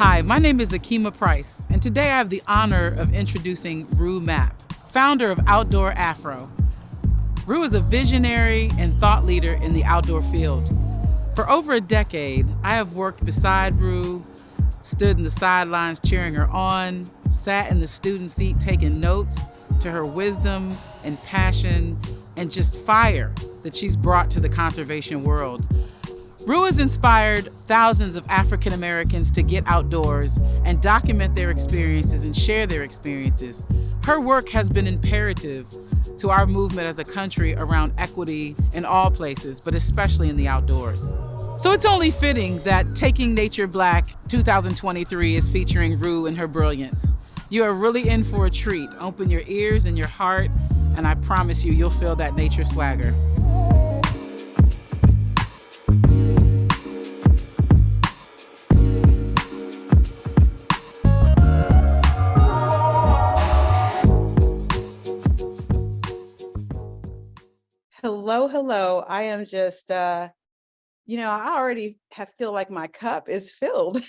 Hi, my name is Akima Price, and today I have the honor of introducing Rue Mapp, founder of Outdoor Afro. Rue is a visionary and thought leader in the outdoor field. For over a decade, I have worked beside Rue, stood in the sidelines cheering her on, sat in the student seat taking notes to her wisdom and passion and just fire that she's brought to the conservation world. Rue has inspired thousands of African Americans to get outdoors and document their experiences and share their experiences. Her work has been imperative to our movement as a country around equity in all places, but especially in the outdoors. So it's only fitting that Taking Nature Black 2023 is featuring Rue and her brilliance. You are really in for a treat. Open your ears and your heart, and I promise you, you'll feel that nature swagger. Hello. I am just, I already feel like my cup is filled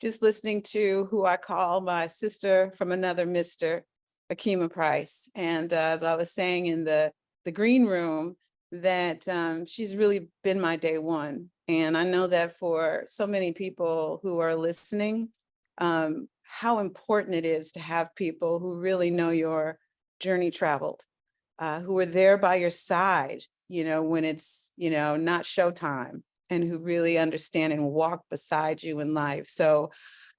just listening to who I call my sister from another Mr. Akima Price. And as I was saying in the green room, that she's really been my day one. And I know that for so many people who are listening, how important it is to have people who really know your journey traveled. Who are there by your side, when it's, not showtime, and who really understand and walk beside you in life. So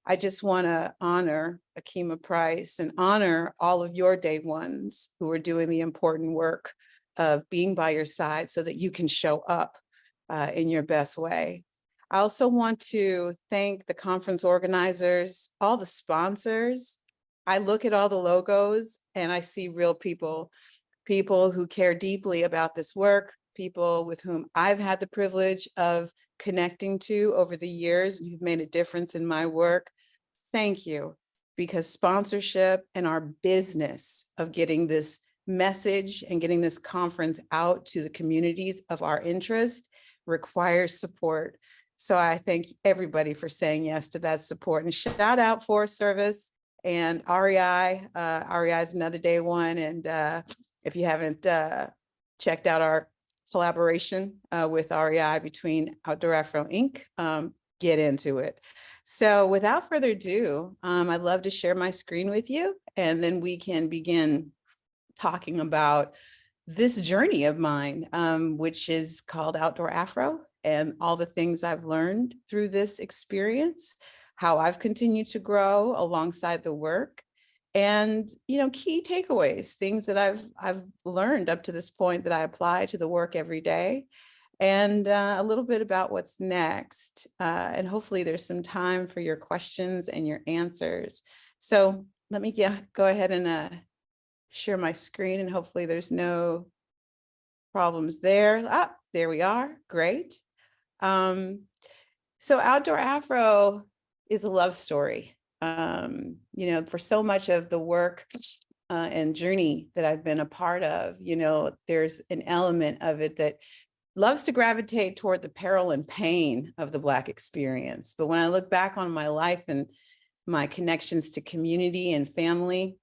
I just want to honor Akima Price and honor all of your day ones who are doing the important work of being by your side so that you can show up in your best way. I also want to thank the conference organizers, all the sponsors. I look at all the logos and I see real people who care deeply about this work, people with whom I've had the privilege of connecting to over the years and who've made a difference in my work. Thank you, because sponsorship and our business of getting this message and getting this conference out to the communities of our interest requires support. So I thank everybody for saying yes to that support, and shout out Forest Service and REI. REI is another day one, and if you haven't checked out our collaboration with REI between Outdoor Afro Inc., get into it. So without further ado, I'd love to share my screen with you, and then we can begin talking about this journey of mine, which is called Outdoor Afro, and all the things I've learned through this experience, how I've continued to grow alongside the work, and key takeaways, things that I've learned up to this point that I apply to the work every day, and a little bit about what's next. And hopefully there's some time for your questions and your answers. So let me go ahead and share my screen, and hopefully there's no problems there. There we are. Great. So Outdoor Afro is a love story. For so much of the work and journey that I've been a part of, there's an element of it that loves to gravitate toward the peril and pain of the Black experience. But when I look back on my life and my connections to community and family,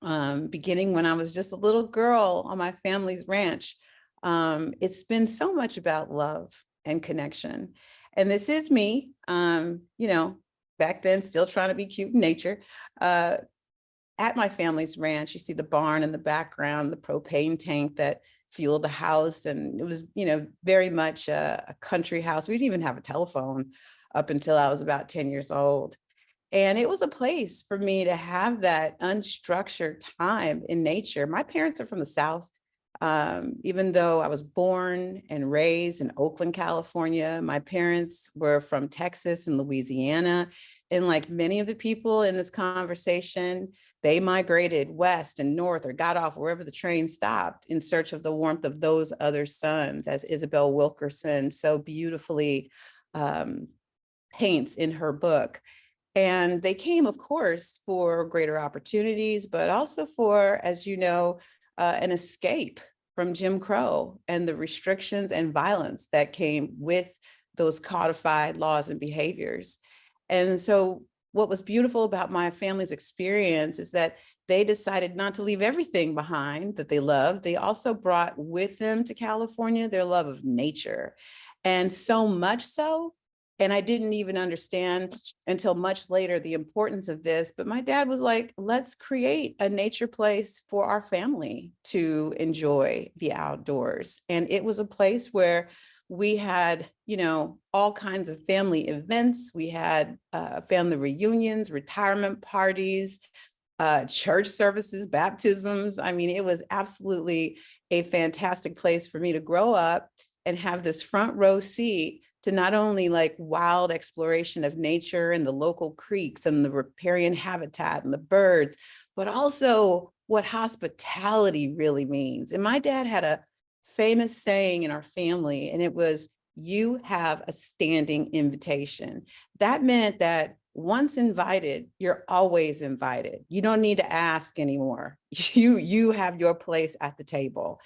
beginning when I was just a little girl on my family's ranch, it's been so much about love and connection. And this is me, back then, still trying to be cute in nature. At my family's ranch, you see the barn in the background, the propane tank that fueled the house. And it was, very much a country house. We didn't even have a telephone up until I was about 10 years old. And it was a place for me to have that unstructured time in nature. My parents are from the South. Even though I was born and raised in Oakland, California, my parents were from Texas and Louisiana. And like many of the people in this conversation, they migrated west and north or got off wherever the train stopped in search of the warmth of those other suns, as Isabel Wilkerson so beautifully paints in her book. And they came, of course, for greater opportunities, but also for, as you know, an escape from Jim Crow and the restrictions and violence that came with those codified laws and behaviors. And so what was beautiful about my family's experience is that they decided not to leave everything behind that they loved. They also brought with them to California their love of nature. And so much so, and I didn't even understand until much later the importance of this, but my dad was like, let's create a nature place for our family to enjoy the outdoors. And it was a place where we had, all kinds of family events. We had family reunions, retirement parties, church services, baptisms. I mean, it was absolutely a fantastic place for me to grow up and have this front row seat to not only like wild exploration of nature and the local creeks and the riparian habitat and the birds, but also what hospitality really means. And my dad had a famous saying in our family, and it was, "You have a standing invitation." That meant that once invited, you're always invited. You don't need to ask anymore. You have your place at the table.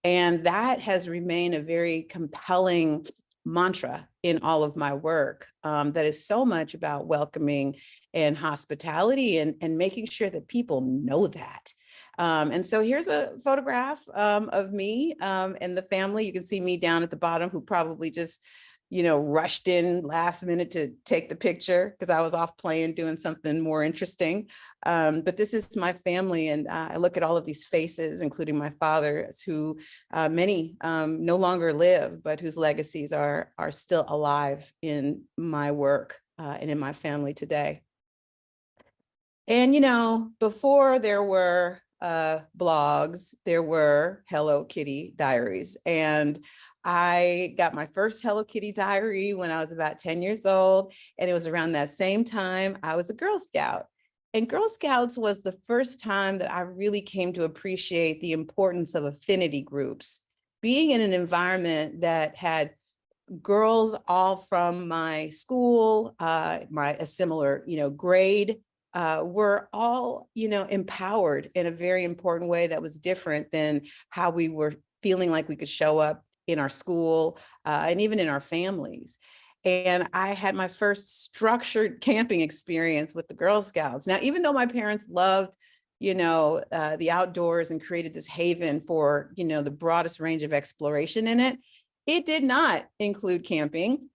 And that has remained a very compelling mantra in all of my work, that is so much about welcoming and hospitality and making sure that people know that. And so here's a photograph of me and the family. You can see me down at the bottom, who probably just rushed in last minute to take the picture because I was off playing, doing something more interesting. But this is my family, and I look at all of these faces, including my father's, who many no longer live, but whose legacies are still alive in my work and in my family today. And before there were blogs, there were Hello Kitty diaries, and I got my first Hello Kitty diary when I was about 10 years old. And it was around that same time I was a Girl Scout. And Girl Scouts was the first time that I really came to appreciate the importance of affinity groups. Being in an environment that had girls all from my school, a similar, grade, were all, empowered in a very important way that was different than how we were feeling like we could show up in our school and even in our families. And I had my first structured camping experience with the Girl Scouts. Now, even though my parents loved, the outdoors and created this haven for, the broadest range of exploration in it, it did not include camping,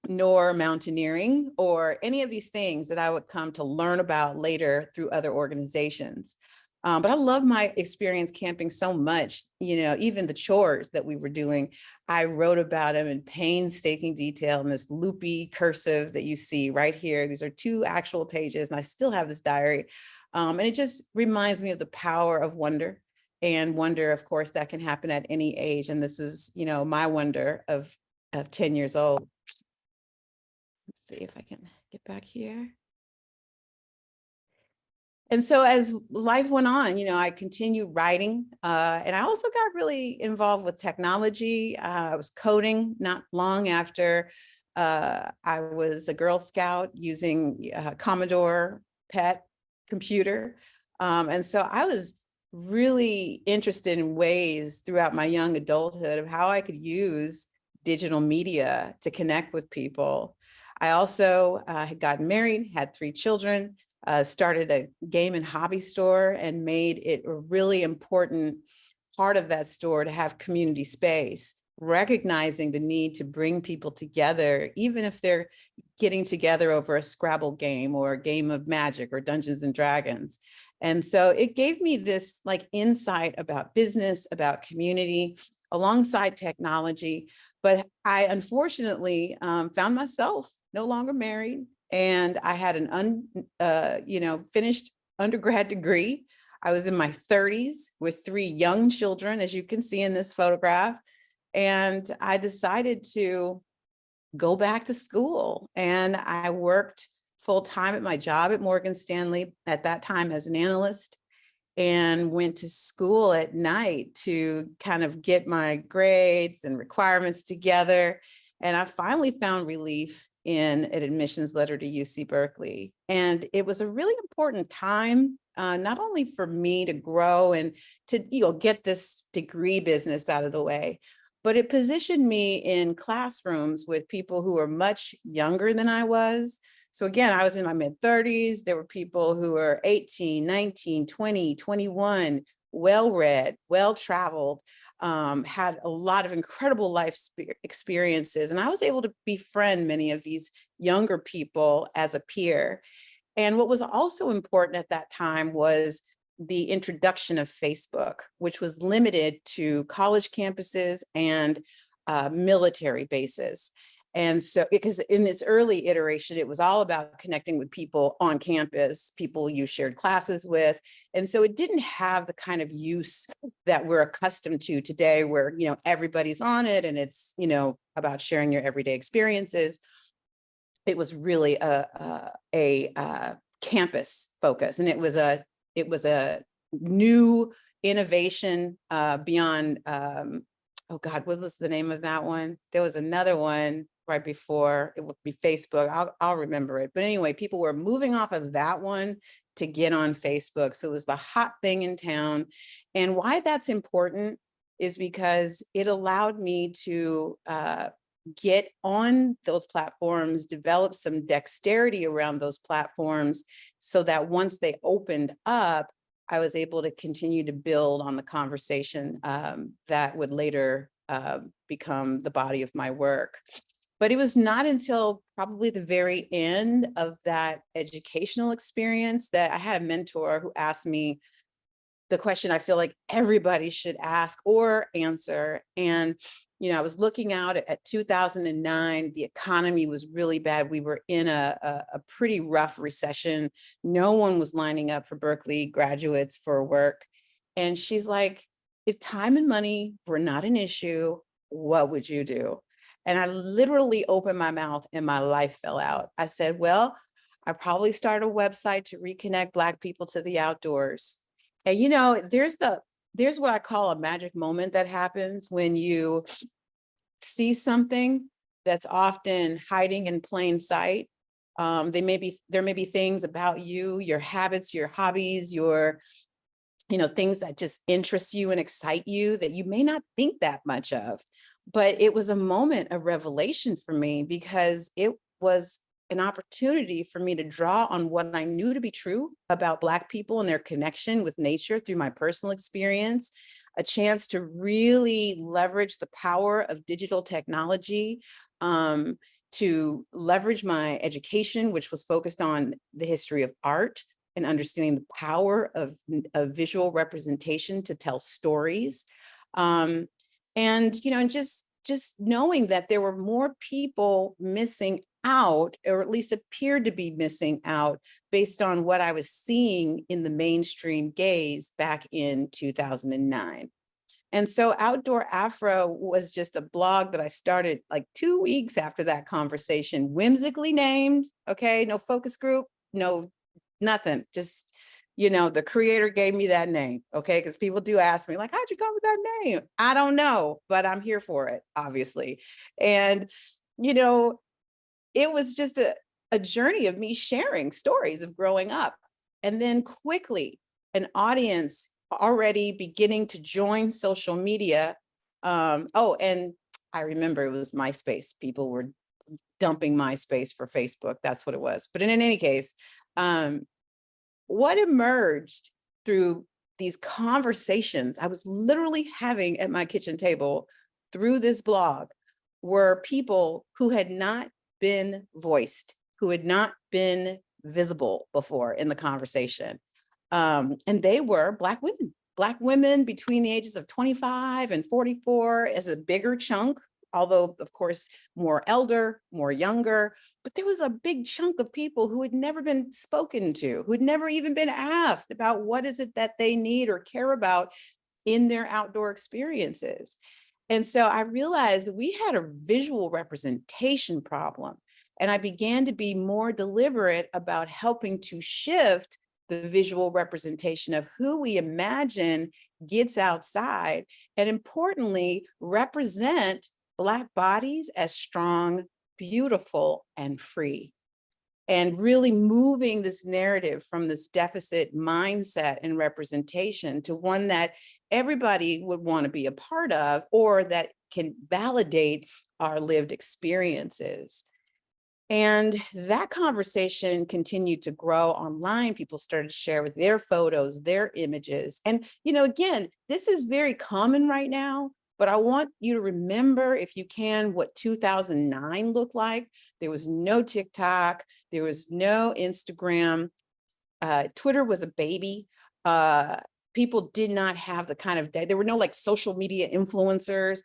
nor mountaineering, or any of these things that I would come to learn about later through other organizations. But I love my experience camping so much, even the chores that we were doing, I wrote about them in painstaking detail in this loopy cursive that you see right here. These are 2 actual pages, and I still have this diary. And it just reminds me of the power of wonder, and wonder, of course, that can happen at any age. And this is, my wonder of 10 years old. Let's see if I can get back here. And so as life went on, I continued writing, and I also got really involved with technology. I was coding not long after I was a Girl Scout, using Commodore PET computer. And so I was really interested in ways throughout my young adulthood of how I could use digital media to connect with people. I also had gotten married, had 3 children, started a game and hobby store, and made it a really important part of that store to have community space, recognizing the need to bring people together, even if they're getting together over a Scrabble game or a game of Magic or Dungeons and Dragons. And so it gave me this insight about business, about community, alongside technology. But I unfortunately found myself no longer married, and I had an finished undergrad degree. I was in my 30s with 3 young children, as you can see in this photograph. And I decided to go back to school, and I worked full time at my job at Morgan Stanley at that time as an analyst, and went to school at night to kind of get my grades and requirements together. And I finally found relief in an admissions letter to UC Berkeley. And it was a really important time, not only for me to grow and to get this degree business out of the way, but it positioned me in classrooms with people who are much younger than I was. So again, I was in my mid-30s. There were people who were 18, 19, 20, 21, well-read, well-traveled, had a lot of incredible life experiences. And I was able to befriend many of these younger people as a peer. And what was also important at that time was the introduction of Facebook, which was limited to college campuses and military bases. And so, because in its early iteration, it was all about connecting with people on campus, people you shared classes with. And so it didn't have the kind of use that we're accustomed to today, where, everybody's on it and it's, about sharing your everyday experiences. It was really a campus focus, and it was a new innovation beyond. Oh God, what was the name of that one? There was another one right before. It would be Facebook. I'll remember it. But anyway, people were moving off of that one to get on Facebook. So it was the hot thing in town. And why that's important is because it allowed me to get on those platforms, develop some dexterity around those platforms, so that once they opened up, I was able to continue to build on the conversation that would later become the body of my work. But it was not until probably the very end of that educational experience that I had a mentor who asked me the question I feel like everybody should ask or answer. And I was looking out at 2009. The economy was really bad. We were in a pretty rough recession. No one was lining up for Berkeley graduates for work. And she's like, if time and money were not an issue, what would you do? And I literally opened my mouth and my life fell out. I said, well, I probably start a website to reconnect Black people to the outdoors. And there's what I call a magic moment that happens when you see something that's often hiding in plain sight. There may be things about you, your habits, your hobbies, your things that just interest you and excite you that you may not think that much of. But it was a moment of revelation for me, because it was an opportunity for me to draw on what I knew to be true about Black people and their connection with nature through my personal experience, a chance to really leverage the power of digital technology, to leverage my education, which was focused on the history of art and understanding the power of visual representation to tell stories. And just knowing that there were more people missing out, or at least appeared to be missing out, based on what I was seeing in the mainstream gaze back in 2009. And so Outdoor Afro was just a blog that I started like 2 weeks after that conversation, whimsically named, okay, no focus group, no, nothing, just, the creator gave me that name, okay, because people do ask me, like, how'd you come with that name? I don't know, but I'm here for it, obviously. And, it was just a journey of me sharing stories of growing up. And then quickly, an audience already beginning to join social media. Oh, and I remember it was MySpace. People were dumping MySpace for Facebook. That's what it was. But in any case, what emerged through these conversations I was literally having at my kitchen table through this blog were people who had not been voiced, who had not been visible before in the conversation. And they were Black women between the ages of 25 and 44 as a bigger chunk, although of course, more elder, more younger, but there was a big chunk of people who had never been spoken to, who had never even been asked about what is it that they need or care about in their outdoor experiences. And so I realized we had a visual representation problem. And I began to be more deliberate about helping to shift the visual representation of who we imagine gets outside, and importantly, represent Black bodies as strong, beautiful, and free. And really moving this narrative from this deficit mindset and representation to one that everybody would want to be a part of, or that can validate our lived experiences. And that conversation continued to grow online. People started to share with their photos, their images. And, again, this is very common right now, but I want you to remember, if you can, what 2009 looked like. There was no TikTok, there was no Instagram. Twitter was a baby. People did not have the kind of, there were no like social media influencers.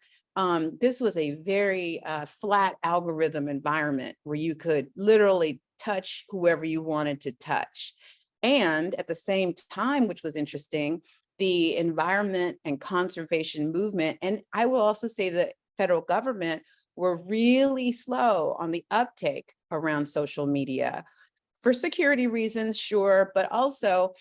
This was a very flat algorithm environment where you could literally touch whoever you wanted to touch. And at the same time, which was interesting, the environment and conservation movement, and I will also say that federal government were really slow on the uptake around social media for security reasons, sure, but also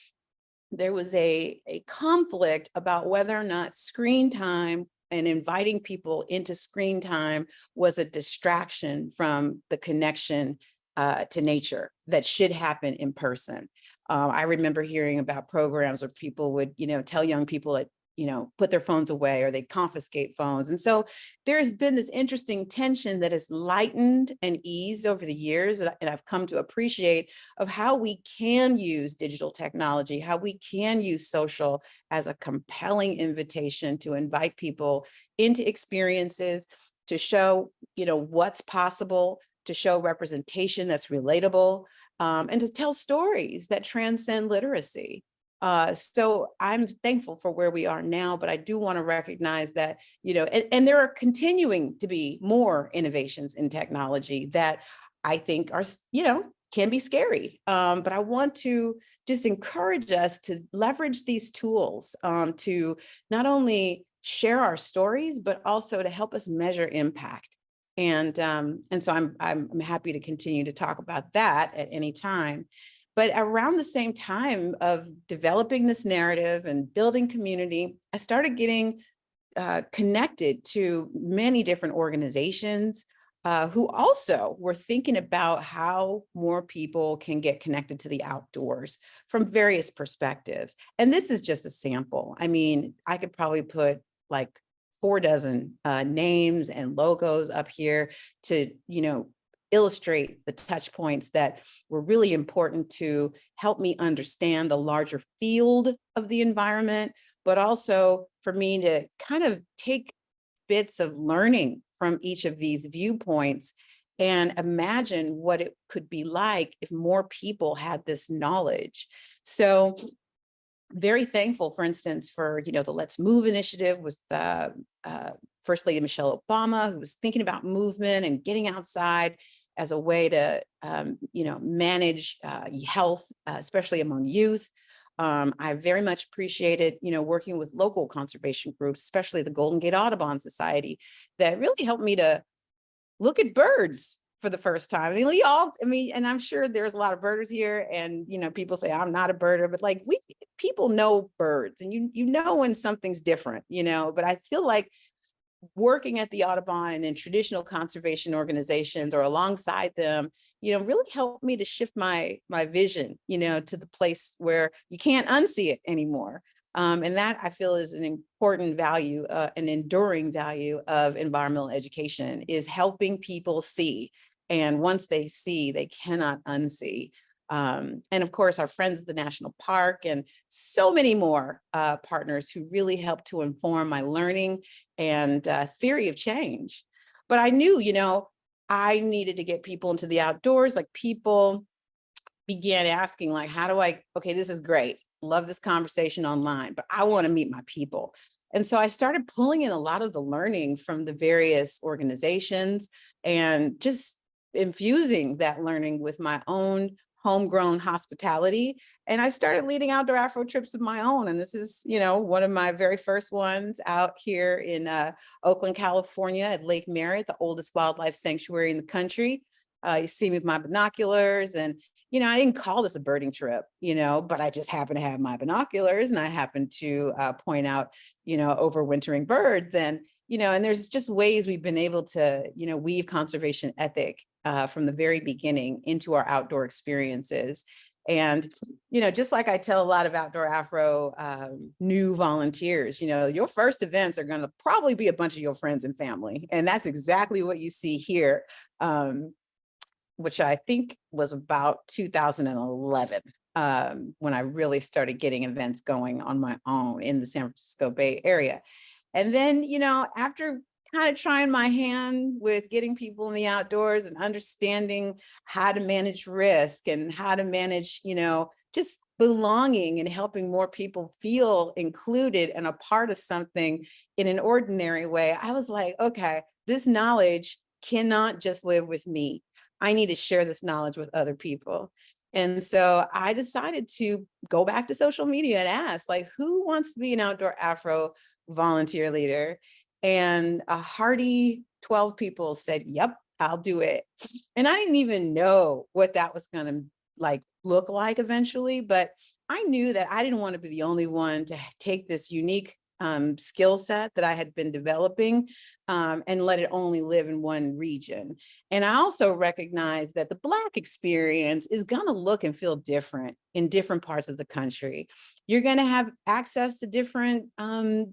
there was a conflict about whether or not screen time and inviting people into screen time was a distraction from the connection to nature that should happen in person. I remember hearing about programs where people would, tell young people that, put their phones away, or they confiscate phones. And so there's been this interesting tension that has lightened and eased over the years, and I've come to appreciate, of how we can use digital technology, how we can use social as a compelling invitation to invite people into experiences, to show, what's possible, to show representation that's relatable, and to tell stories that transcend literacy. So I'm thankful for where we are now, but I do want to recognize that, and there are continuing to be more innovations in technology that I think are, can be scary. But I want to just encourage us to leverage these tools to not only share our stories, but also to help us measure impact. And so I'm happy to continue to talk about that at any time. But around the same time of developing this narrative and building community, I started getting connected to many different organizations who also were thinking about how more people can get connected to the outdoors from various perspectives. And this is just a sample. I mean, I could probably put like 4 dozen names and logos up here to, illustrate the touch points that were really important to help me understand the larger field of the environment, but also for me to kind of take bits of learning from each of these viewpoints and imagine what it could be like if more people had this knowledge. So very thankful, for instance, for, the Let's Move initiative with First Lady Michelle Obama, who was thinking about movement and getting outside as a way to, manage health, especially among youth. I very much appreciated, working with local conservation groups, especially the Golden Gate Audubon Society, that really helped me to look at birds for the first time. And I'm sure there's a lot of birders here, and, people say I'm not a birder, but like people know birds, and you know when something's different, but I feel like working at the Audubon and in traditional conservation organizations or alongside them, really helped me to shift my vision, to the place where you can't unsee it anymore. And that, I feel, is an important value, an enduring value of environmental education, is helping people see. And once they see, they cannot unsee. And of course, our friends at the National Park and so many more partners who really helped to inform my learning and theory of change. But I knew, I needed to get people into the outdoors. Like, people began asking, like, how do I, okay, this is great. Love this conversation online, but I want to meet my people. And so I started pulling in a lot of the learning from the various organizations and just infusing that learning with my own homegrown hospitality. And I started leading Outdoor Afro trips of my own. And this is, one of my very first ones out here in Oakland, California at Lake Merritt, the oldest wildlife sanctuary in the country. You see me with my binoculars, and, I didn't call this a birding trip, but I just happen to have my binoculars, and I happen to point out, overwintering birds. And, and there's just ways we've been able to, weave conservation ethic from the very beginning into our outdoor experiences. And, just like I tell a lot of Outdoor Afro new volunteers, your first events are going to probably be a bunch of your friends and family. And that's exactly what you see here. which I think was about 2011, when I really started getting events going on my own in the San Francisco Bay Area. And then, after kind of trying my hand with getting people in the outdoors and understanding how to manage risk and how to manage, just belonging and helping more people feel included and a part of something in an ordinary way, I was like, okay, this knowledge cannot just live with me. I need to share this knowledge with other people. And so I decided to go back to social media and ask, like, who wants to be an Outdoor Afro volunteer leader? And a hearty 12 people said, yep, I'll do it. And I didn't even know what that was going to look like eventually, but I knew that I didn't want to be the only one to take this unique skill set that I had been developing and let it only live in one region. And I also recognize that the Black experience is going to look and feel different in different parts of the country. You're going to have access to different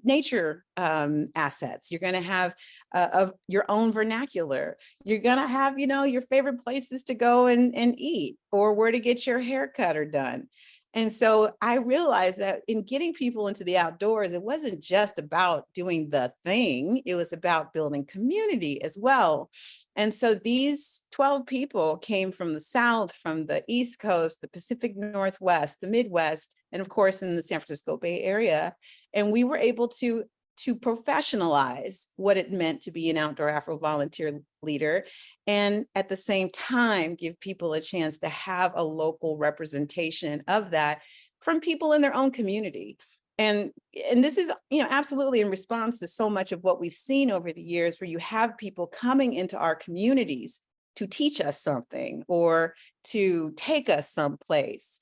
nature assets. You're going to have of your own vernacular. You're going to have, your favorite places to go and eat, or where to get your hair cut or done. And so I realized that in getting people into the outdoors, it wasn't just about doing the thing, it was about building community as well. And so these 12 people came from the South, from the East Coast, the Pacific Northwest, the Midwest, and of course in the San Francisco Bay Area. And we were able to professionalize what it meant to be an Outdoor Afro volunteer leader, and at the same time give people a chance to have a local representation of that from people in their own community. And this is, absolutely in response to so much of what we've seen over the years, where you have people coming into our communities to teach us something or to take us someplace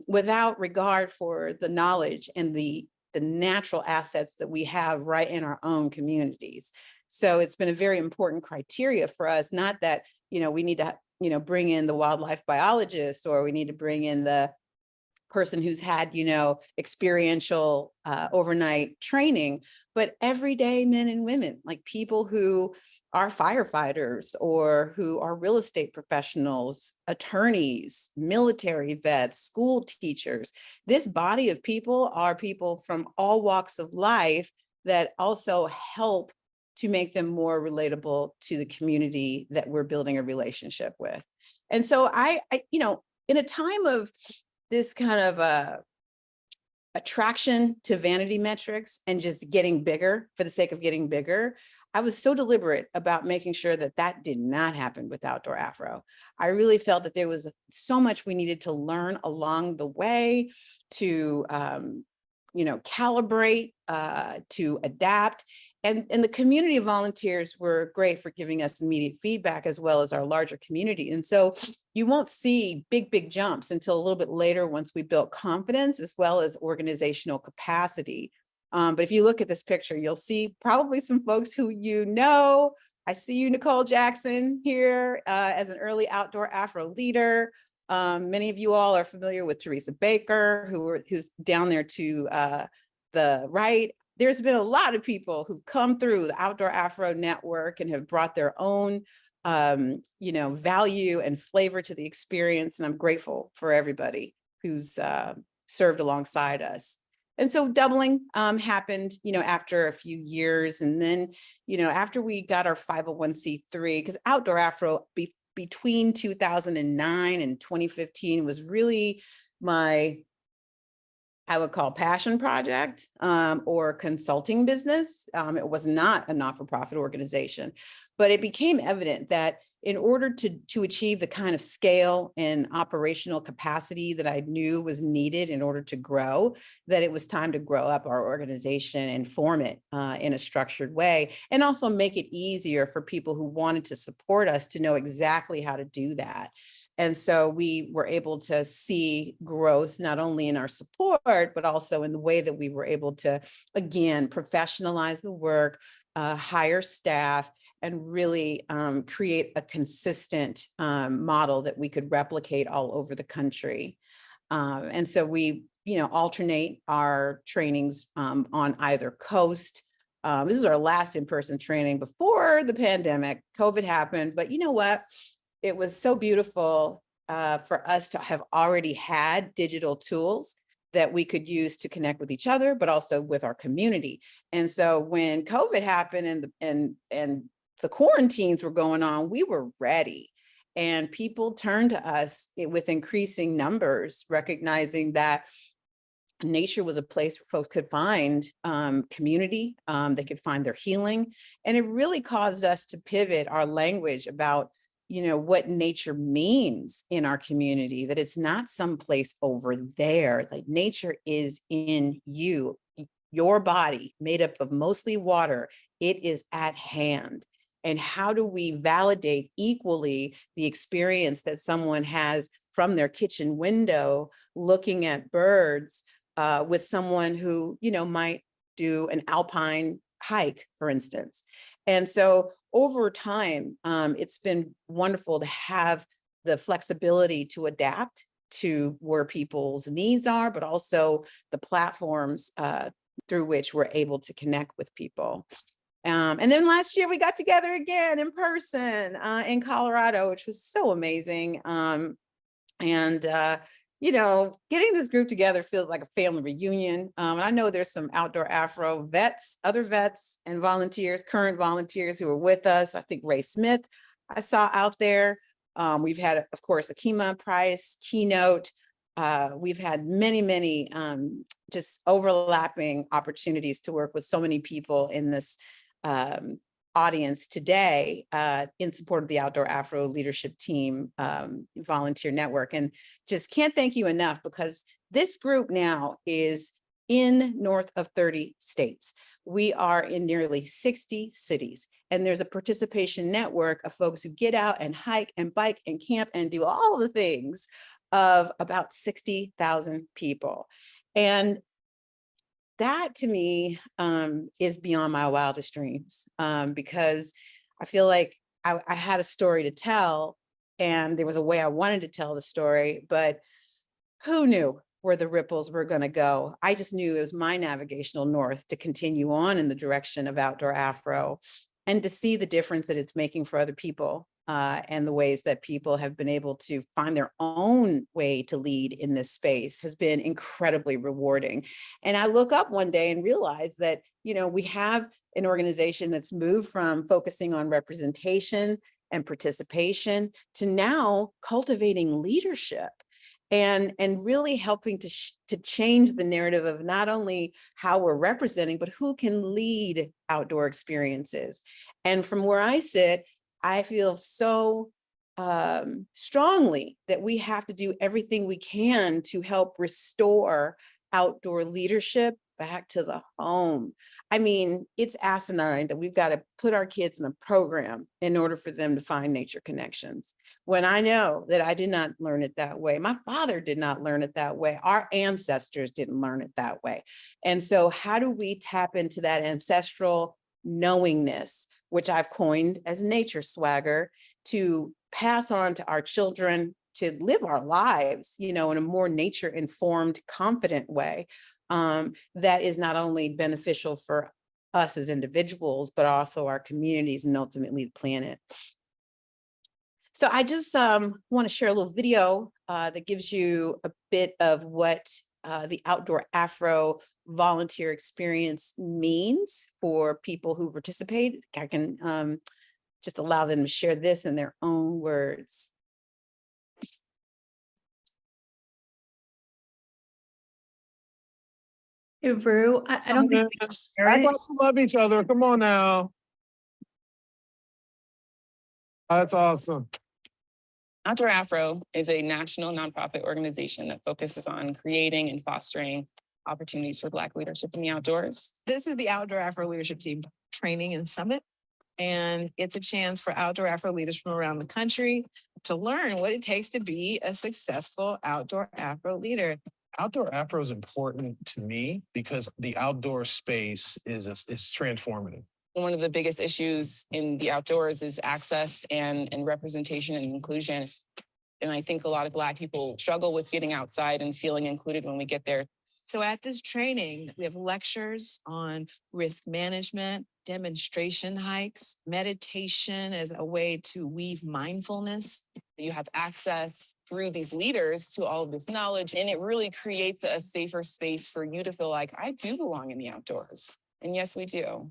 without regard for the knowledge and the natural assets that we have right in our own communities. So it's been a very important criteria for us, not that, we need to, bring in the wildlife biologist, or we need to bring in the person who's had, experiential overnight training, but everyday men and women, like people who are firefighters or who are real estate professionals, attorneys, military vets, school teachers. This body of people are people from all walks of life that also help to make them more relatable to the community that we're building a relationship with. And so I in a time of this kind of attraction to vanity metrics and just getting bigger for the sake of getting bigger, I was so deliberate about making sure that that did not happen with Outdoor Afro. I really felt that there was so much we needed to learn along the way to, calibrate, to adapt. And the community of volunteers were great for giving us immediate feedback, as well as our larger community. And so you won't see big jumps until a little bit later, once we built confidence as well as organizational capacity. But if you look at this picture, you'll see probably some folks who I see you, Nicole Jackson, here as an early Outdoor Afro leader. Many of you all are familiar with Teresa Baker, who's down there to the right. There's been a lot of people who come through the Outdoor Afro network and have brought their own, value and flavor to the experience. And I'm grateful for everybody who's served alongside us. And so doubling happened, after a few years. And then, after we got our 501c3, because Outdoor Afro between 2009 and 2015 was really my, I would call, passion project or consulting business. It was not a not-for-profit organization, but it became evident that in order to achieve the kind of scale and operational capacity that I knew was needed in order to grow, that it was time to grow up our organization and form it in a structured way, and also make it easier for people who wanted to support us to know exactly how to do that. And so we were able to see growth, not only in our support, but also in the way that we were able to, again, professionalize the work, hire staff, and really create a consistent model that we could replicate all over the country. And so we, alternate our trainings on either coast. This is our last in-person training before the pandemic. COVID happened, but you know what? it was so beautiful for us to have already had digital tools that we could use to connect with each other, but also with our community. And so when COVID happened and the quarantines were going on, we were ready. And people turned to us with increasing numbers, recognizing that nature was a place where folks could find community, they could find their healing. And it really caused us to pivot our language about, what nature means in our community, that it's not someplace over there. Like, nature is in you, your body made up of mostly water. It is at hand. And how do we validate equally the experience that someone has from their kitchen window looking at birds with someone who, might do an alpine hike, for instance? And so over time, it's been wonderful to have the flexibility to adapt to where people's needs are, but also the platforms through which we're able to connect with people. And then last year we got together again in person in Colorado, which was so amazing. Getting this group together feels like a family reunion. I know there's some Outdoor Afro vets, other vets and volunteers, current volunteers who are with us. I think Ray Smith I saw out there. We've had, of course, Akima Price, Keynote. We've had many just overlapping opportunities to work with so many people in this audience today in support of the Outdoor Afro leadership team volunteer network. And just can't thank you enough, because this group now is in north of 30 states. We are in nearly 60 cities. And there's a participation network of folks who get out and hike and bike and camp and do all the things of about 60,000 people. And that to me is beyond my wildest dreams, because I feel like I had a story to tell, and there was a way I wanted to tell the story, but who knew where the ripples were going to go? I just knew it was my navigational north to continue on in the direction of Outdoor Afro and to see the difference that it's making for other people. And the ways that people have been able to find their own way to lead in this space has been incredibly rewarding. And I look up one day and realize that, we have an organization that's moved from focusing on representation and participation to now cultivating leadership and really helping to change the narrative of not only how we're representing, but who can lead outdoor experiences. And from where I sit, I feel so strongly that we have to do everything we can to help restore outdoor leadership back to the home. I mean, it's asinine that we've got to put our kids in a program in order for them to find nature connections, when I know that I did not learn it that way. My father did not learn it that way. Our ancestors didn't learn it that way. And so how do we tap into that ancestral knowingness, which I've coined as nature swagger, to pass on to our children, to live our lives, in a more nature informed, confident way that is not only beneficial for us as individuals, but also our communities and ultimately the planet. So I just want to share a little video that gives you a bit of what the Outdoor Afro volunteer experience means for people who participate. I can just allow them to share this in their own words. Hey, Rue, I don't think we can hear Act it. like we love each other. Come on now. That's awesome. Outdoor Afro is a national nonprofit organization that focuses on creating and fostering opportunities for Black leadership in the outdoors. This is the Outdoor Afro Leadership Team Training and Summit, and it's a chance for Outdoor Afro leaders from around the country to learn what it takes to be a successful Outdoor Afro leader. Outdoor Afro is important to me because the outdoor space is transformative. One of the biggest issues in the outdoors is access and representation and inclusion. And I think a lot of Black people struggle with getting outside and feeling included when we get there. So at this training, we have lectures on risk management, demonstration hikes, meditation as a way to weave mindfulness. You have access through these leaders to all of this knowledge, and it really creates a safer space for you to feel like, I do belong in the outdoors. And yes, we do.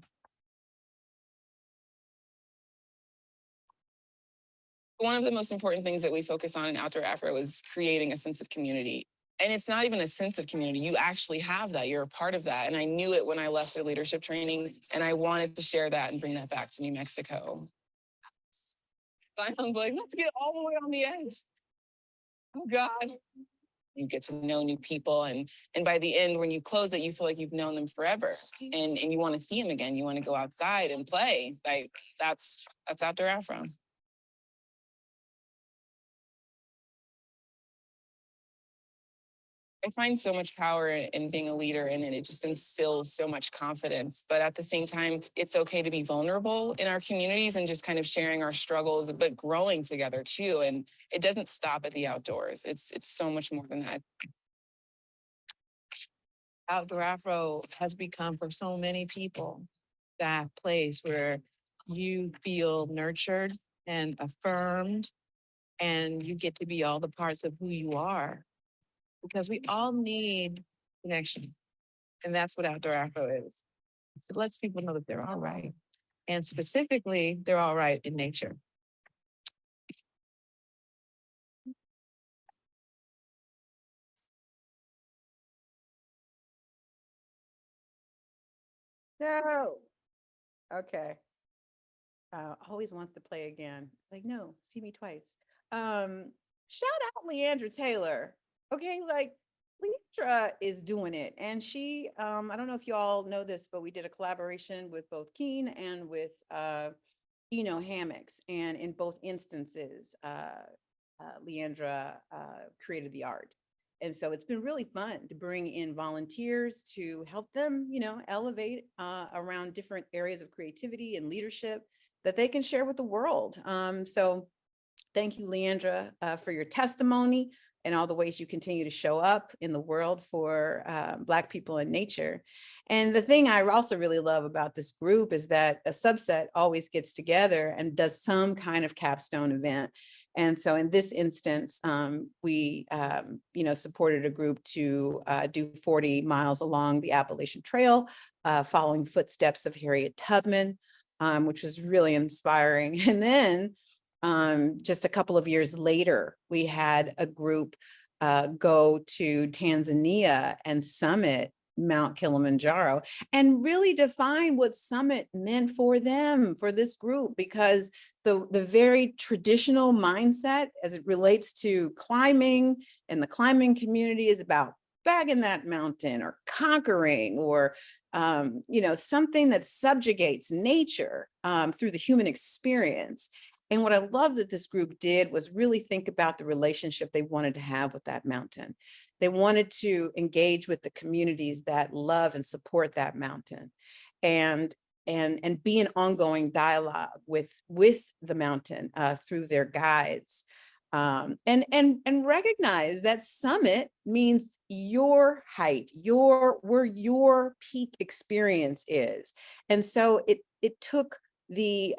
One of the most important things that we focus on in Outdoor Afro is creating a sense of community. And it's not even a sense of community. You actually have that. You're a part of that. And I knew it when I left the leadership training, and I wanted to share that and bring that back to New Mexico. I'm like, let's get all the way on the edge. Oh God. You get to know new people. And by the end, when you close it, you feel like you've known them forever. And you want to see them again. You want to go outside and play. Like that's Outdoor Afro. I find so much power in being a leader, and it just instills so much confidence. But at the same time, it's okay to be vulnerable in our communities and just kind of sharing our struggles, but growing together too. And it doesn't stop at the outdoors. It's so much more than that. Outdoor Afro has become for so many people that place where you feel nurtured and affirmed, and you get to be all the parts of who you are. Because we all need connection. And that's what Outdoor Afro is. So it lets people know that they're all right. And specifically, they're all right in nature. No. Okay. Always wants to play again. Like, no, see me twice. Shout out Leandra Taylor. Okay, like Leandra is doing it. And she, I don't know if you all know this, but we did a collaboration with both Keen and with hammocks. And in both instances, Leandra created the art. And so it's been really fun to bring in volunteers to help them, elevate around different areas of creativity and leadership that they can share with the world. So thank you, Leandra, for your testimony and all the ways you continue to show up in the world for Black people in nature. And the thing I also really love about this group is that a subset always gets together and does some kind of capstone event. And so in this instance, we supported a group to do 40 miles along the Appalachian Trail, following footsteps of Harriet Tubman, which was really inspiring. And then just a couple of years later, we had a group go to Tanzania and summit Mount Kilimanjaro and really define what summit meant for them, for this group, because the very traditional mindset as it relates to climbing and the climbing community is about bagging that mountain or conquering or something that subjugates nature through the human experience. And what I love that this group did was really think about the relationship they wanted to have with that mountain. They wanted to engage with the communities that love and support that mountain and be in ongoing dialogue with the mountain through their guides. And recognize that summit means your height, where your peak experience is. And so it took the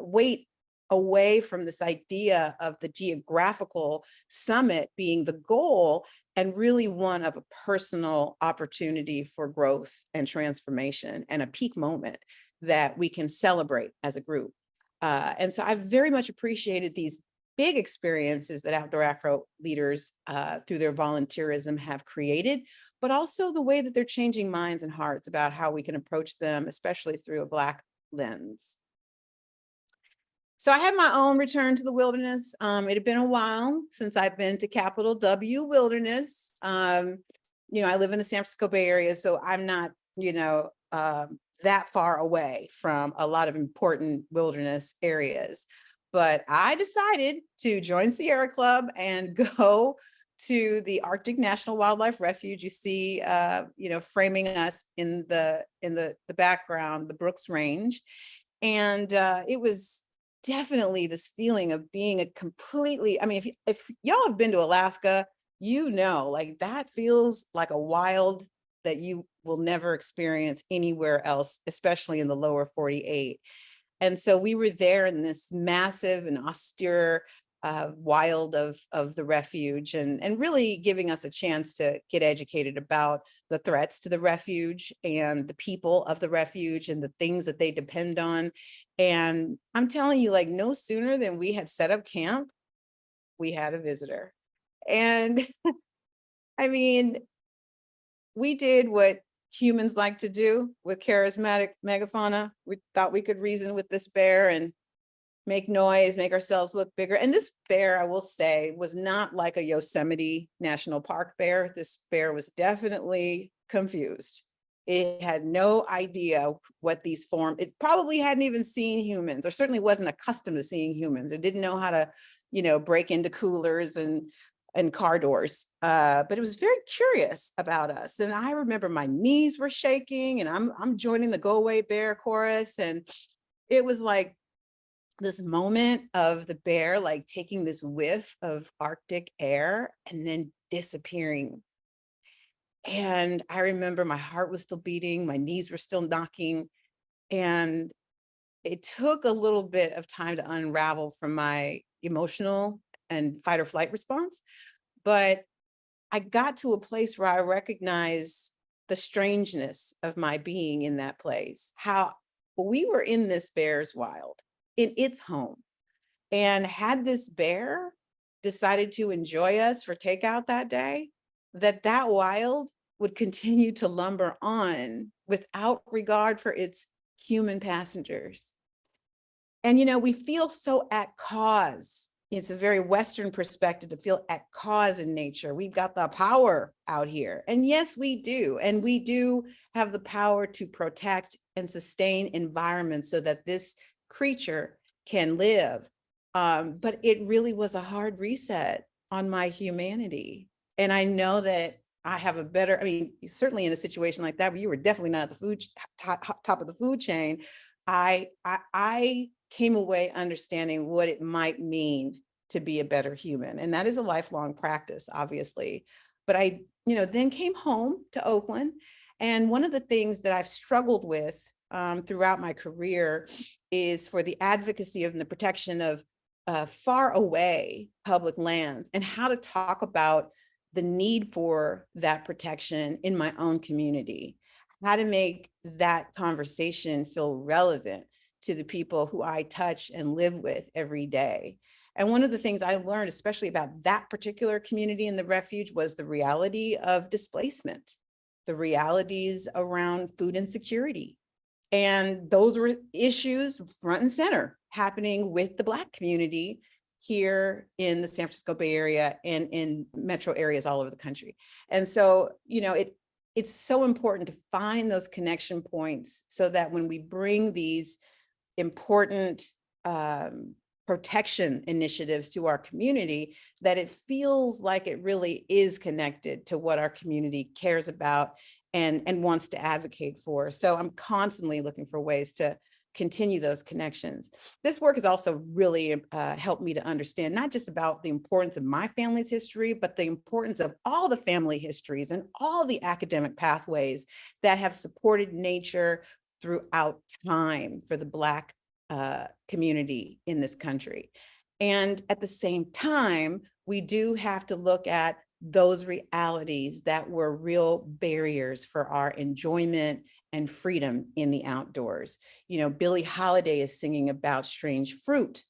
weight away from this idea of the geographical summit being the goal and really one of a personal opportunity for growth and transformation and a peak moment that we can celebrate as a group. And so I've very much appreciated these big experiences that Outdoor Afro leaders through their volunteerism have created, but also the way that they're changing minds and hearts about how we can approach them, especially through a Black lens. So I had my own return to the wilderness. It had been a while since I've been to capital W wilderness. I live in the San Francisco Bay Area, so I'm not, that far away from a lot of important wilderness areas. But I decided to join Sierra Club and go to the Arctic National Wildlife Refuge. You see, framing us in the background, the Brooks Range. And it was definitely this feeling of being if y'all have been to Alaska, like that feels like a wild that you will never experience anywhere else, especially in the lower 48. And so we were there in this massive and austere wild of the refuge, and really giving us a chance to get educated about the threats to the refuge and the people of the refuge and the things that they depend on. And I'm telling you, like, no sooner than we had set up camp, we had a visitor. And I mean, we did what humans like to do with charismatic megafauna. We thought we could reason with this bear and make noise, make ourselves look bigger. And this bear, I will say, was not like a Yosemite National Park bear. This bear was definitely confused. It had no idea what these forms, it probably hadn't even seen humans, or certainly wasn't accustomed to seeing humans. It didn't know how to, break into coolers and car doors, but it was very curious about us. And I remember my knees were shaking, and I'm joining the Go Away Bear chorus, and it was like this moment of the bear like taking this whiff of Arctic air and then disappearing. And I remember my heart was still beating, my knees were still knocking, and it took a little bit of time to unravel from my emotional and fight or flight response. But I got to a place where I recognized the strangeness of my being in that place, how we were in this bear's wild, in its home. And had this bear decided to enjoy us for takeout that day, that wild would continue to lumber on without regard for its human passengers. And, we feel so at cause. It's a very Western perspective to feel at cause in nature. We've got the power out here. And yes, we do. And we do have the power to protect and sustain environments so that this creature can live. But it really was a hard reset on my humanity. And I know that I have a better, certainly in a situation like that, where you were definitely not at the top of the food chain, I came away understanding what it might mean to be a better human. And that is a lifelong practice, obviously. But I, then came home to Oakland. And one of the things that I've struggled with throughout my career is for the advocacy of and the protection of far away public lands, and how to talk about the need for that protection in my own community, how to make that conversation feel relevant to the people who I touch and live with every day. And one of the things I learned, especially about that particular community in the refuge, was the reality of displacement, the realities around food insecurity. And those were issues front and center happening with the Black community here in the San Francisco Bay Area and in metro areas all over the country. And so, it's so important to find those connection points so that when we bring these important protection initiatives to our community, that it feels like it really is connected to what our community cares about and wants to advocate for. So I'm constantly looking for ways to continue those connections. This work has also really helped me to understand not just about the importance of my family's history, but the importance of all the family histories and all the academic pathways that have supported nature throughout time for the Black community in this country. And at the same time, we do have to look at those realities that were real barriers for our enjoyment and freedom in the outdoors. Billie Holiday is singing about strange fruit.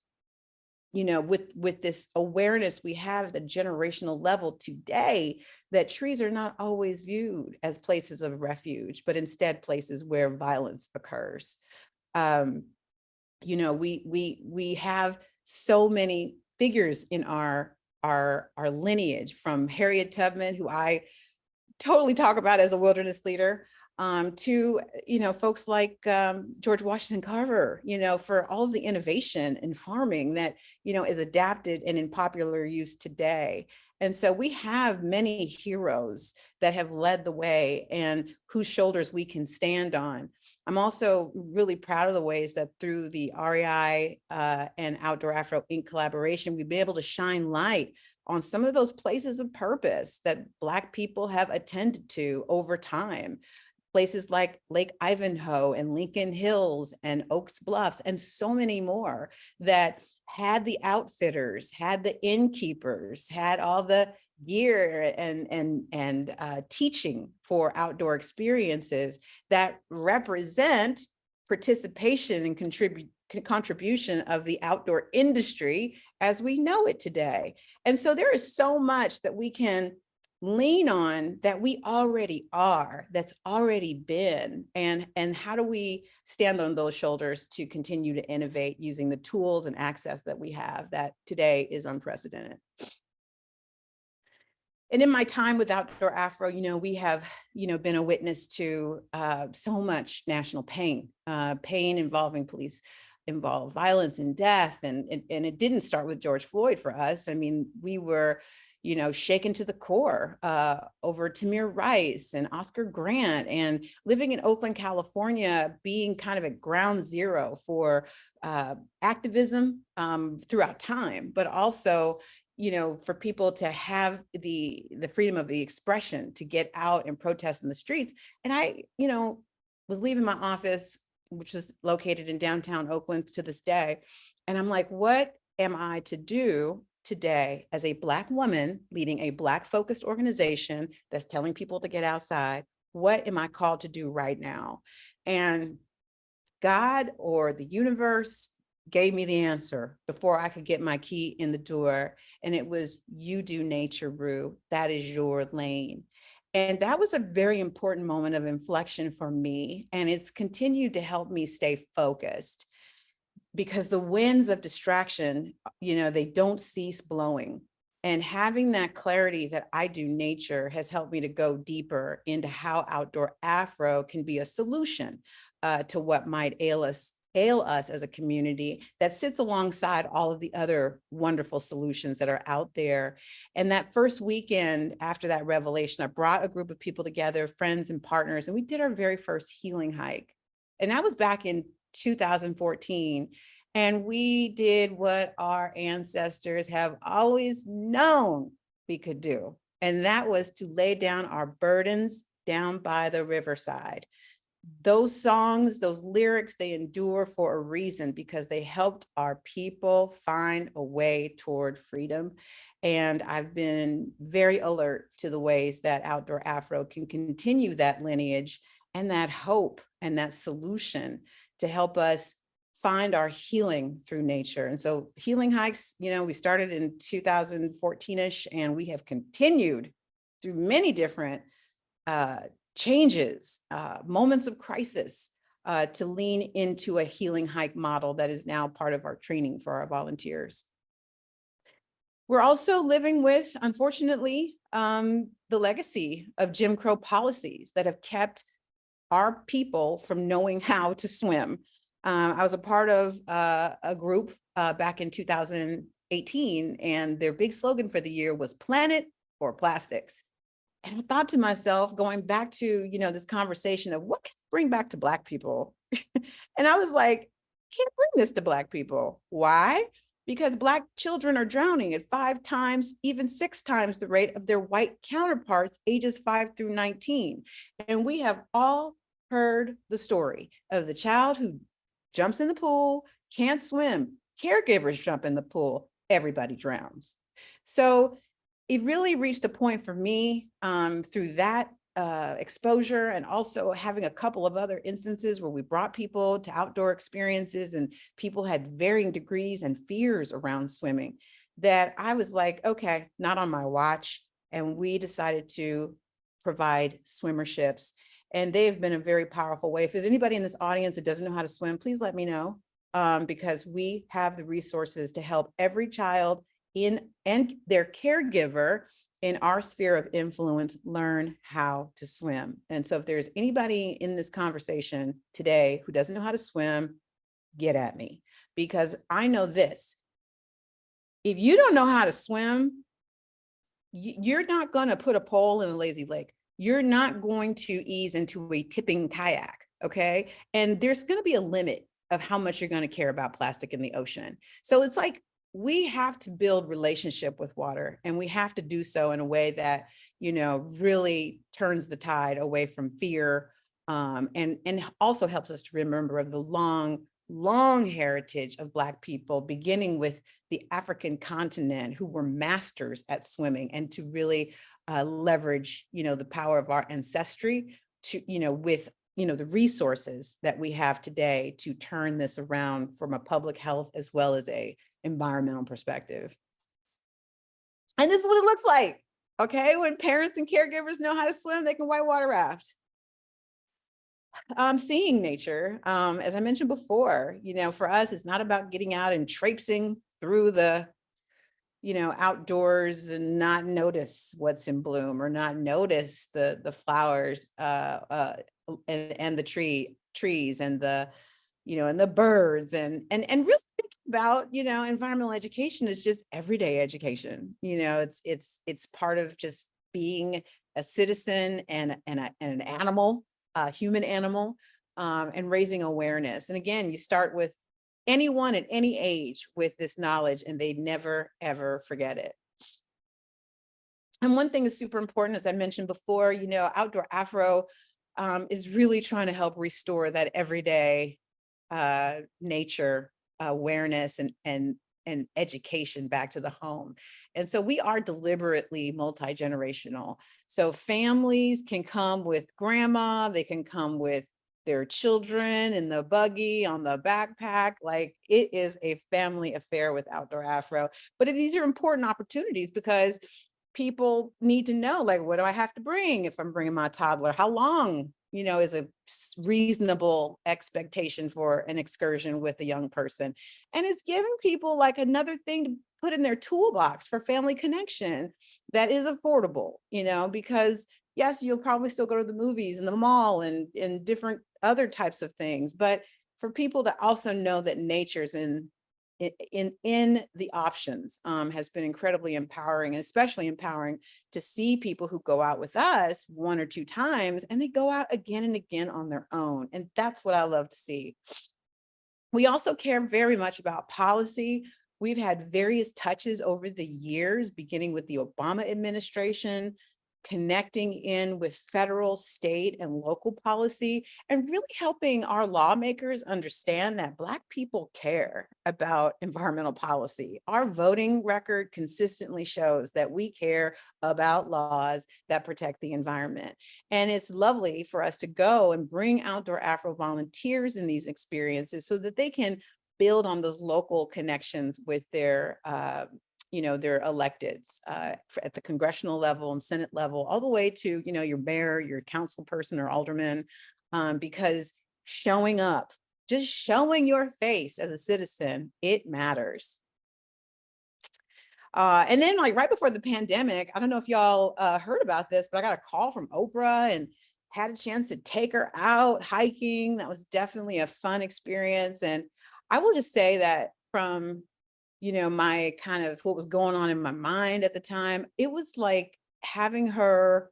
With this awareness we have at the generational level today, that trees are not always viewed as places of refuge, but instead places where violence occurs. We have so many figures in our lineage, from Harriet Tubman, who I totally talk about as a wilderness leader, to folks like George Washington Carver, for all of the innovation in farming that is adapted and in popular use today. And so we have many heroes that have led the way and whose shoulders we can stand on. I'm also really proud of the ways that through the REI and Outdoor Afro Inc. collaboration, we've been able to shine light on some of those places of purpose that Black people have attended to over time. places like Lake Ivanhoe and Lincoln Hills and Oaks Bluffs and so many more that had the outfitters, had the innkeepers, had all the gear and teaching for outdoor experiences that represent participation and contribution of the outdoor industry as we know it today. And so there is so much that we can lean on that we already are, that's already been, and how do we stand on those shoulders to continue to innovate using the tools and access that we have that today is unprecedented. And in my time with Outdoor Afro, we have, been a witness to so much national pain, pain involving involved violence and death. And it didn't start with George Floyd for us. I mean, we were, shaken to the core over Tamir Rice and Oscar Grant, and living in Oakland, California, being kind of at ground zero for activism throughout time, but also for people to have the freedom of the expression to get out and protest in the streets. And I, was leaving my office, which is located in downtown Oakland to this day. And I'm like, what am I to do today as a Black woman leading a Black focused organization that's telling people to get outside? What am I called to do right now? And God or the universe gave me the answer before I could get my key in the door. And it was, you do nature, Rue. That is your lane. And that was a very important moment of inflection for me. And it's continued to help me stay focused, because the winds of distraction, they don't cease blowing. And having that clarity that I do nature has helped me to go deeper into how Outdoor Afro can be a solution to what might ail us as a community that sits alongside all of the other wonderful solutions that are out there. And that first weekend after that revelation, I brought a group of people together, friends and partners, and we did our very first healing hike. And that was back in 2014. And we did what our ancestors have always known we could do. And that was to lay down our burdens down by the riverside. Those songs, those lyrics, they endure for a reason, because they helped our people find a way toward freedom. And I've been very alert to the ways that Outdoor Afro can continue that lineage and that hope and that solution to help us find our healing through nature. And so healing hikes, we started in 2014-ish, and we have continued through many different changes, moments of crisis, to lean into a healing hike model that is now part of our training for our volunteers. We're also living with, unfortunately, the legacy of Jim Crow policies that have kept our people from knowing how to swim. I was a part of a group back in 2018, and their big slogan for the year was "Planet or Plastics." And I thought to myself, going back to, this conversation of what can I bring back to Black people? And I was like, can't bring this to Black people. Why? Because Black children are drowning at 5 times, even 6 times the rate of their white counterparts, ages 5 through 19. And we have all heard the story of the child who jumps in the pool, can't swim, caregivers jump in the pool, everybody drowns. So it really reached a point for me through that exposure, and also having a couple of other instances where we brought people to outdoor experiences and people had varying degrees and fears around swimming, that I was like, okay, not on my watch. And we decided to provide swimmerships. And they've been a very powerful way. If there's anybody in this audience that doesn't know how to swim, please let me know, because we have the resources to help every child and their caregiver in our sphere of influence learn how to swim. And so if there's anybody in this conversation today who doesn't know how to swim, get at me, because I know this: if you don't know how to swim, you're not going to put a pole in a lazy lake. You're not going to ease into a tipping kayak, okay? And there's going to be a limit of how much you're going to care about plastic in the ocean. So it's like, we have to build relationship with water, and we have to do so in a way that, really turns the tide away from fear And also helps us to remember of the long heritage of Black people, beginning with the African continent, who were masters at swimming, and to really leverage, the power of our ancestry to, with, the resources that we have today to turn this around from a public health as well as a environmental perspective. And this is what it looks like, okay? When parents and caregivers know how to swim, they can whitewater raft. Seeing nature, as I mentioned before, for us, it's not about getting out and traipsing through the, outdoors and not notice what's in bloom, or not notice the flowers and the trees and the, and the birds, and really think about, environmental education is just everyday education. It's part of just being a citizen and an animal, a human animal, and raising awareness. And again, you start with anyone at any age with this knowledge, and they never, ever forget it. And one thing is super important, as I mentioned before, Outdoor Afro is really trying to help restore that everyday nature awareness and education back to the home. And so we are deliberately multi-generational. So families can come with grandma, they can come with their children in the buggy, on the backpack. Like, it is a family affair with Outdoor Afro. But these are important opportunities, because people need to know, like, what do I have to bring if I'm bringing my toddler? How long, is a reasonable expectation for an excursion with a young person? And it's giving people like another thing to put in their toolbox for family connection that is affordable, because yes, you'll probably still go to the movies and the mall and different other types of things, but for people to also know that nature's in the options has been incredibly empowering, and especially empowering to see people who go out with us 1 or 2 times and they go out again and again on their own. And that's what I love to see. We also care very much about policy. We've had various touches over the years, beginning with the Obama administration, connecting in with federal, state, and local policy, and really helping our lawmakers understand that Black people care about environmental policy. Our voting record consistently shows that we care about laws that protect the environment. And it's lovely for us to go and bring Outdoor Afro volunteers in these experiences so that they can build on those local connections with their their electeds at the congressional level and Senate level, all the way to, your mayor, your council person or alderman, because showing up, just showing your face as a citizen, it matters. And then, like, right before the pandemic, I don't know if y'all heard about this, but I got a call from Oprah and had a chance to take her out hiking. That was definitely a fun experience. And I will just say that from my kind of what was going on in my mind at the time, it was like having her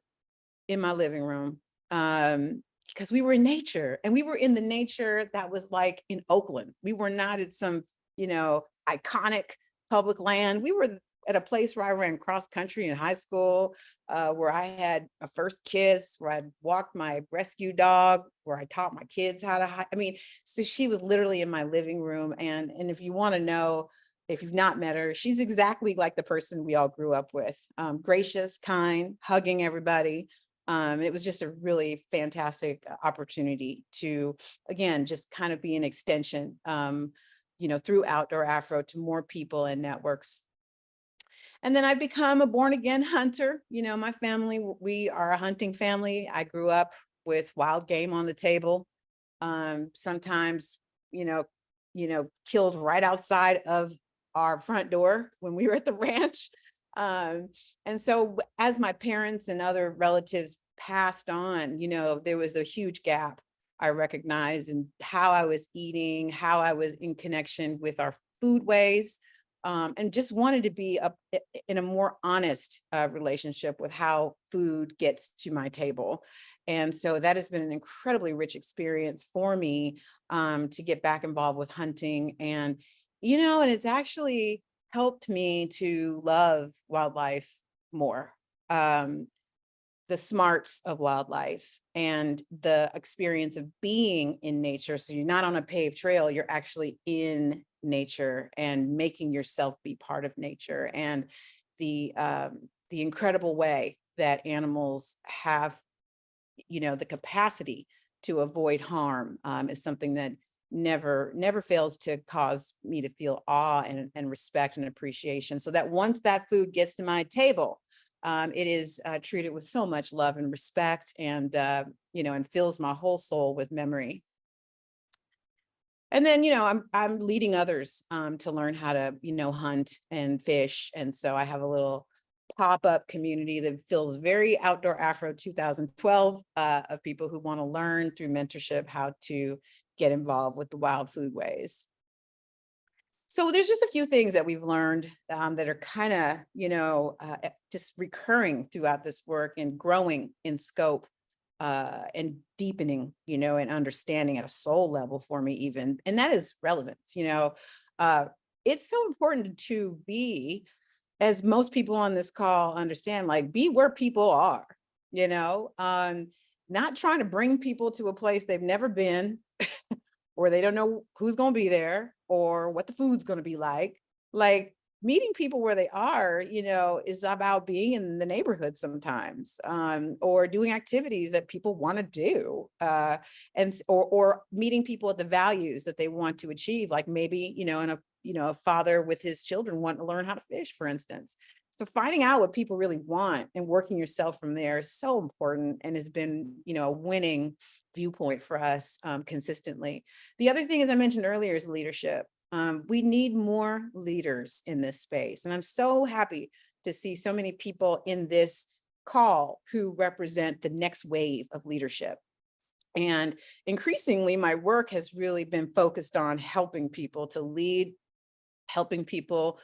in my living room, because we were in nature, and we were in the nature that was like in Oakland. We were not at some, iconic public land. We were at a place where I ran cross country in high school, where I had a first kiss, where I walked my rescue dog, where I taught my kids how to hike. I mean, so she was literally in my living room. And if you want to know, if you've not met her, she's exactly like the person we all grew up with. Gracious, kind, hugging everybody. It was just a really fantastic opportunity to, again, just kind of be an extension, through Outdoor Afro to more people and networks. And then I become a born again hunter. My family, we are a hunting family. I grew up with wild game on the table. Sometimes, killed right outside of our front door when we were at the ranch. And so as my parents and other relatives passed on, there was a huge gap I recognized in how I was eating, how I was in connection with our foodways, and just wanted to be in a more honest relationship with how food gets to my table. And so that has been an incredibly rich experience for me, to get back involved with hunting. And it's actually helped me to love wildlife more. The the smarts of wildlife and the experience of being in nature. So you're not on a paved trail, you're actually in nature and making yourself be part of nature. And the incredible way that animals have, the capacity to avoid harm is something that never fails to cause me to feel awe and respect and appreciation. So that once that food gets to my table, it is treated with so much love and respect, and and fills my whole soul with memory. And then, I'm leading others to learn how to, hunt and fish. And so I have a little pop-up community that feels very Outdoor Afro 2012 of people who want to learn through mentorship how to get involved with the wild foodways. So there's just a few things that we've learned that are kind of, just recurring throughout this work and growing in scope and deepening, and understanding at a soul level for me even. And that is relevance. It's so important to be, as most people on this call understand, like be where people are, not trying to bring people to a place they've never been or they don't know who's going to be there or what the food's going to be like. Like meeting people where they are, is about being in the neighborhood sometimes, or doing activities that people want to do, or meeting people at the values that they want to achieve. Like maybe, a father with his children want to learn how to fish, for instance. So finding out what people really want and working yourself from there is so important, and has been, a winning viewpoint for us consistently. The other thing, as I mentioned earlier, is leadership. We need more leaders in this space. And I'm so happy to see so many people in this call who represent the next wave of leadership. And increasingly, my work has really been focused on helping people to lead, helping people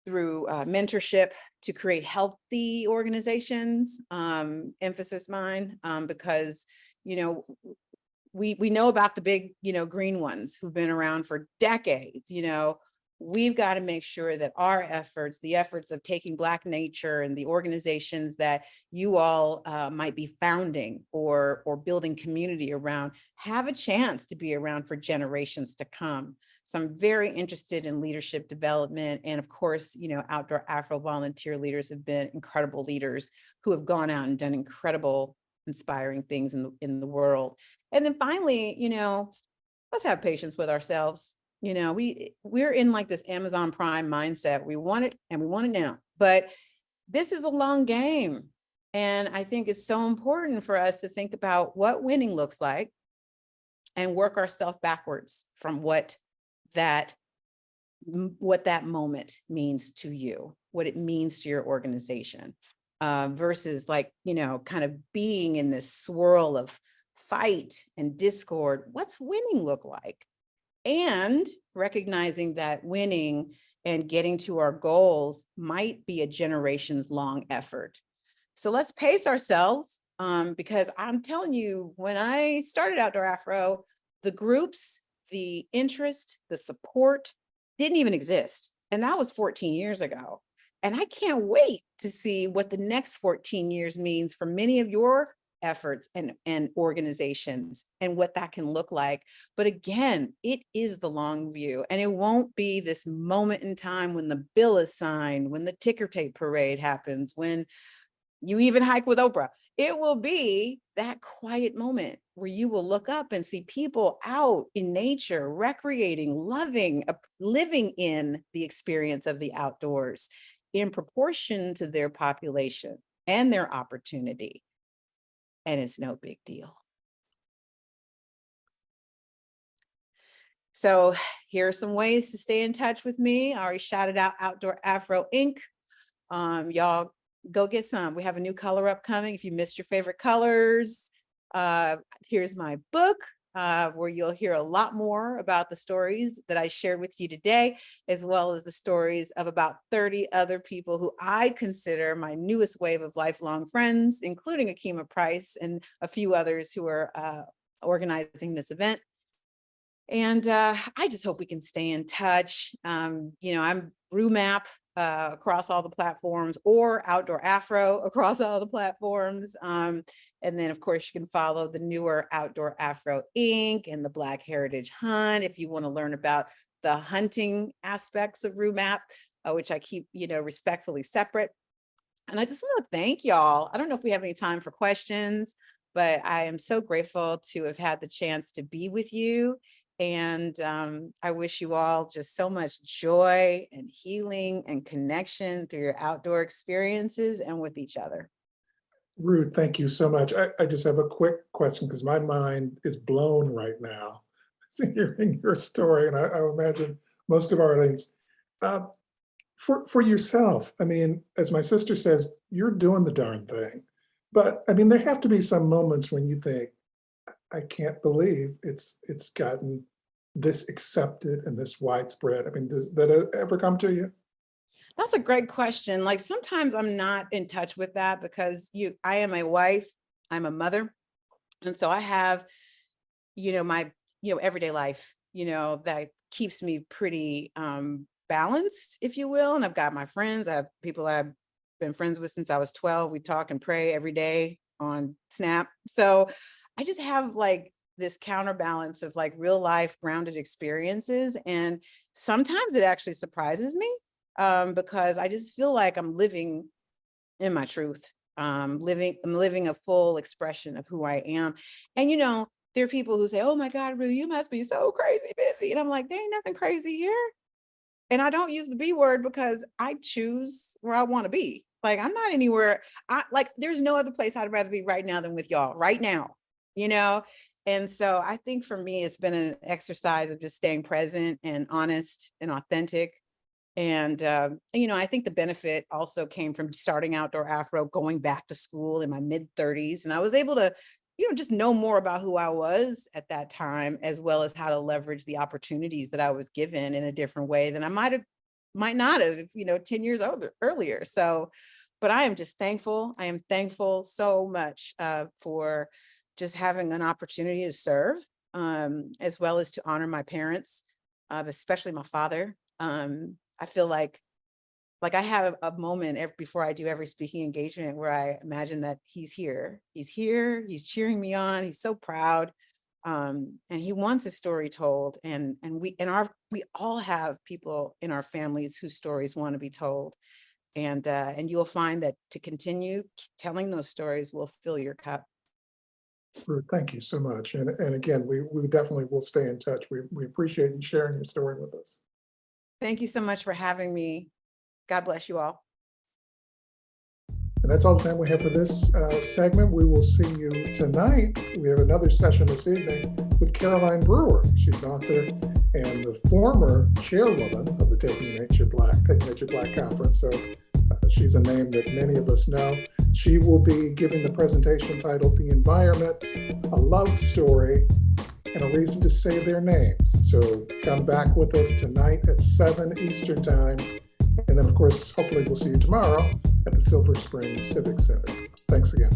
through mentorship to create healthy organizations, emphasis mine, because, we know about the big, green ones who've been around for decades. We've got to make sure that our efforts, the efforts of taking Black nature and the organizations that you all might be founding or building community around, have a chance to be around for generations to come. So I'm very interested in leadership development. And of course, Outdoor Afro volunteer leaders have been incredible leaders who have gone out and done incredible, inspiring things in the world. And then finally, let's have patience with ourselves. We're in like this Amazon Prime mindset. We want it and we want it now, but this is a long game. And I think it's so important for us to think about what winning looks like and work ourselves backwards from what that moment means to you, what it means to your organization, versus like, kind of being in this swirl of fight and discord. What's winning look like? And recognizing that winning and getting to our goals might be a generations long effort. So let's pace ourselves, because I'm telling you, when I started Outdoor Afro, the groups, the interest, the support didn't even exist. And that was 14 years ago. And I can't wait to see what the next 14 years means for many of your efforts and organizations and what that can look like. But again, it is the long view, and it won't be this moment in time when the bill is signed, when the ticker tape parade happens, when you even hike with Oprah. It will be that quiet moment where you will look up and see people out in nature, recreating, loving, living in the experience of the outdoors in proportion to their population and their opportunity. And it's no big deal. So here are some ways to stay in touch with me. I already shouted out Outdoor Afro Inc. Y'all go get some. We have a new color upcoming. If you missed your favorite colors, here's my book, where you'll hear a lot more about the stories that I shared with you today, as well as the stories of about 30 other people who I consider my newest wave of lifelong friends, including Akima Price and a few others who are organizing this event. And I just hope we can stay in touch. I'm Rue Mapp, across all the platforms, or Outdoor Afro across all the platforms. And then, of course, you can follow the newer Outdoor Afro Inc. and the Black Heritage Hunt if you want to learn about the hunting aspects of Rue Mapp, which I keep, respectfully separate. And I just want to thank y'all. I don't know if we have any time for questions, but I am so grateful to have had the chance to be with you. And I wish you all just so much joy and healing and connection through your outdoor experiences and with each other. Ruth, thank you so much. I just have a quick question because my mind is blown right now hearing your story, and I imagine most of our audience. For yourself, I mean, as my sister says, you're doing the darn thing. But I mean, there have to be some moments when you think, I can't believe it's gotten this accepted and this widespread. I mean, does that ever come to you? That's a great question. Like, sometimes I'm not in touch with that because I am a wife, I'm a mother. And so I have, my, everyday life, that keeps me pretty balanced, if you will. And I've got my friends, I have people I've been friends with since I was 12. We talk and pray every day on Snap. So I just have like this counterbalance of like real life grounded experiences. And sometimes it actually surprises me because I just feel like I'm living in my truth. I'm living a full expression of who I am. And, there are people who say, oh my God, Rue, you must be so crazy busy. And I'm like, there ain't nothing crazy here. And I don't use the B word because I choose where I want to be. Like, I'm not anywhere. There's no other place I'd rather be right now than with y'all right now, And so I think for me, it's been an exercise of just staying present and honest and authentic. And, I think the benefit also came from starting Outdoor Afro, going back to school in my mid-30s. And I was able to, just know more about who I was at that time, as well as how to leverage the opportunities that I was given in a different way than I might not have, 10 years earlier. So, but I am just thankful. I am thankful so much for just having an opportunity to serve, as well as to honor my parents, especially my father. I feel like I have a moment before I do every speaking engagement where I imagine that he's here, he's cheering me on. He's so proud. And he wants his story told. And we all have people in our families whose stories want to be told. And you'll find that to continue telling those stories will fill your cup. Ruth, thank you so much. And again, we definitely will stay in touch. We appreciate you sharing your story with us. Thank you so much for having me. God bless you all. And that's all the time we have for this segment. We will see you tonight. We have another session this evening with Caroline Brewer. She's an author and the former chairwoman of the Taking Nature Black Conference. So she's a name that many of us know. She will be giving the presentation titled The Environment, a Love Story, and a Reason to Say Their Names. So come back with us tonight at 7 Eastern Time. And then, of course, hopefully we'll see you tomorrow at the Silver Spring Civic Center. Thanks again.